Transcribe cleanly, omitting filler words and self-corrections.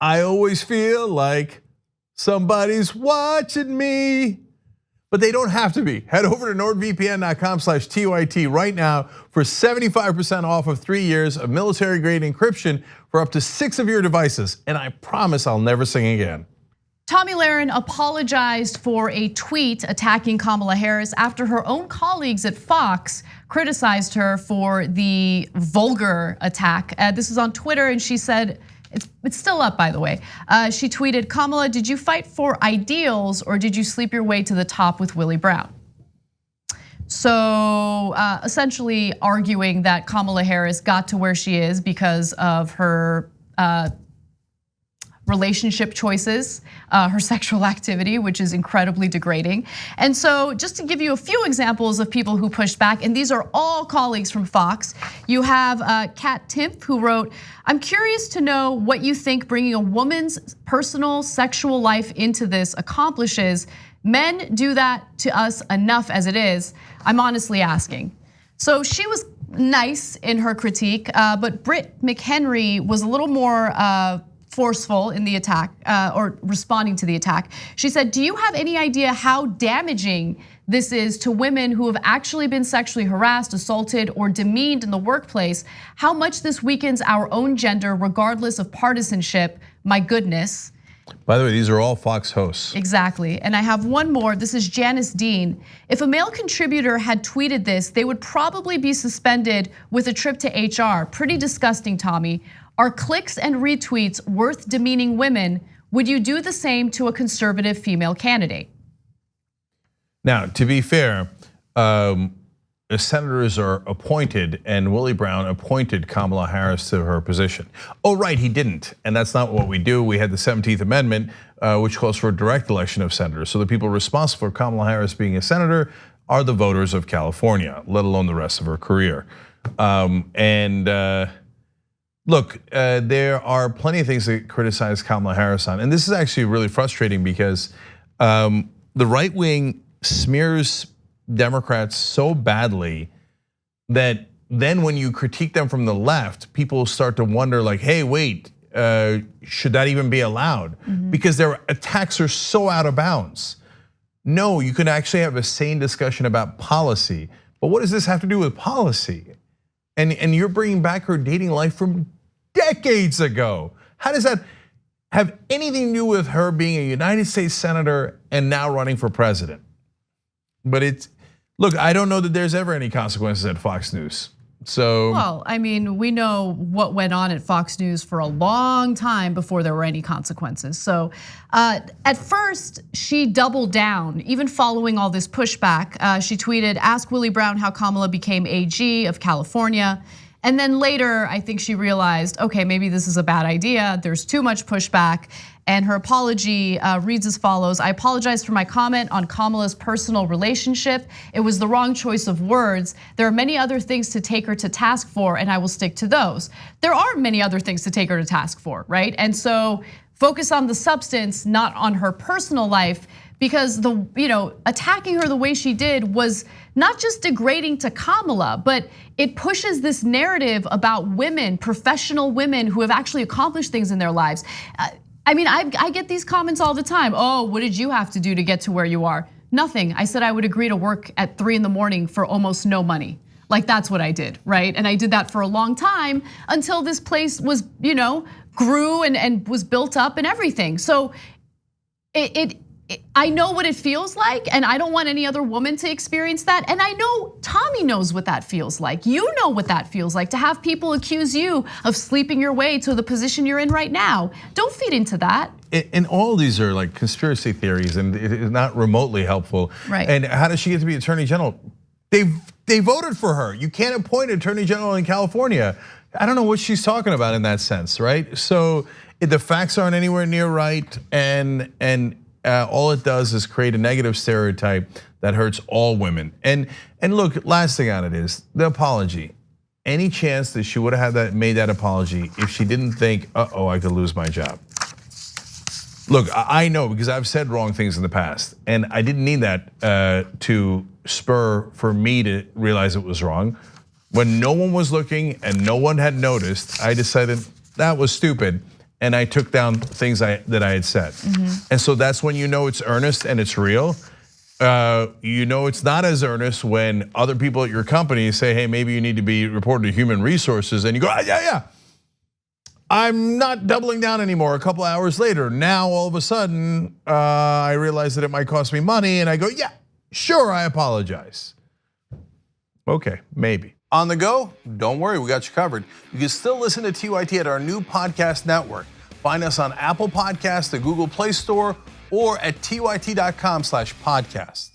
I always feel like somebody's watching me. But they don't have to be. Head over to nordvpn.com/TYT right now for 75% off of 3 years of military-grade encryption for up to 6 of your devices. And I promise I'll never sing again. Tomi Lahren apologized for a tweet attacking Kamala Harris after her own colleagues at Fox criticized her for the vulgar attack. This is on Twitter, and she said, it's still up, by the way. She tweeted, "Kamala, did you fight for ideals or did you sleep your way to the top with Willie Brown?" So essentially arguing that Kamala Harris got to where she is because of her relationship choices, her sexual activity, which is incredibly degrading. And so just to give you a few examples of people who pushed back, and these are all colleagues from Fox. You have Kat Timpf, who wrote, "I'm curious to know what you think bringing a woman's personal sexual life into this accomplishes. Men do that to us enough as it is. I'm honestly asking." So she was nice in her critique, but Britt McHenry was a little more forceful in the attack or responding to the attack. She said, "Do you have any idea how damaging this is to women who have actually been sexually harassed, assaulted, or demeaned in the workplace? How much this weakens our own gender regardless of partisanship? My goodness." By the way, these are all Fox hosts. Exactly, and I have one more. This is Janice Dean. "If a male contributor had tweeted this, they would probably be suspended with a trip to HR. Pretty disgusting, Tomi. Are clicks and retweets worth demeaning women? Would you do the same to a conservative female candidate?" Now, to be fair, senators are appointed, and Willie Brown appointed Kamala Harris to her position. Oh, right, he didn't, and that's not what we do. We had the 17th Amendment, which calls for a direct election of senators. So the people responsible for Kamala Harris being a senator are the voters of California, let alone the rest of her career. Look, there are plenty of things to criticize Kamala Harris on, and this is actually really frustrating because the right wing smears Democrats so badly that then when you critique them from the left, people start to wonder like, hey, wait, should that even be allowed? Because their attacks are so out of bounds. No, you can actually have a sane discussion about policy, but what does this have to do with policy? And you're bringing back her dating life from decades ago. How does that have anything to do with her being a United States senator and now running for president? But look, I don't know that there's ever any consequences at Fox News. So, well, I mean, we know what went on at Fox News for a long time before there were any consequences. So at first, she doubled down, even following all this pushback. She tweeted, "Ask Willie Brown how Kamala became AG of California." And then later, I think she realized, okay, maybe this is a bad idea. There's too much pushback. And her apology reads as follows: "I apologize for my comment on Kamala's personal relationship. It was the wrong choice of words. There are many other things to take her to task for, and I will stick to those." There are many other things to take her to task for, right? And so focus on the substance, not on her personal life, because attacking her the way she did was not just degrading to Kamala, but it pushes this narrative about women, professional women who have actually accomplished things in their lives. I mean, I get these comments all the time. "Oh, what did you have to do to get to where you are?" Nothing. I said I would agree to work at 3 in the morning for almost no money. Like that's what I did, right? And I did that for a long time until this place was, grew and was built up and everything. So I know what it feels like, and I don't want any other woman to experience that. And I know Tomi knows what that feels like. You know what that feels like to have people accuse you of sleeping your way to the position you're in right now. Don't feed into that. And all these are like conspiracy theories, and it is not remotely helpful. Right. And how does she get to be attorney general? They voted for her. You can't appoint an attorney general in California. I don't know what she's talking about in that sense, right? So the facts aren't anywhere near right, and all it does is create a negative stereotype that hurts all women. And look, last thing on it is the apology. Any chance that she would have made that apology if she didn't think, uh-oh, I could lose my job? Look, I know because I've said wrong things in the past, and I didn't need that to spur for me to realize it was wrong. When no one was looking and no one had noticed, I decided that was stupid. and I took down things that I had said. And so that's when you know it's earnest and it's real. You know it's not as earnest when other people at your company say, hey, maybe you need to be reported to human resources, and you go, yeah. I'm not doubling down anymore. A couple hours later, now all of a sudden, I realize that it might cost me money, and I go, yeah, sure, I apologize. Okay, maybe. On the go? Don't worry, we got you covered. You can still listen to TYT at our new podcast network. Find us on Apple Podcasts, the Google Play Store, or at tyt.com/podcast.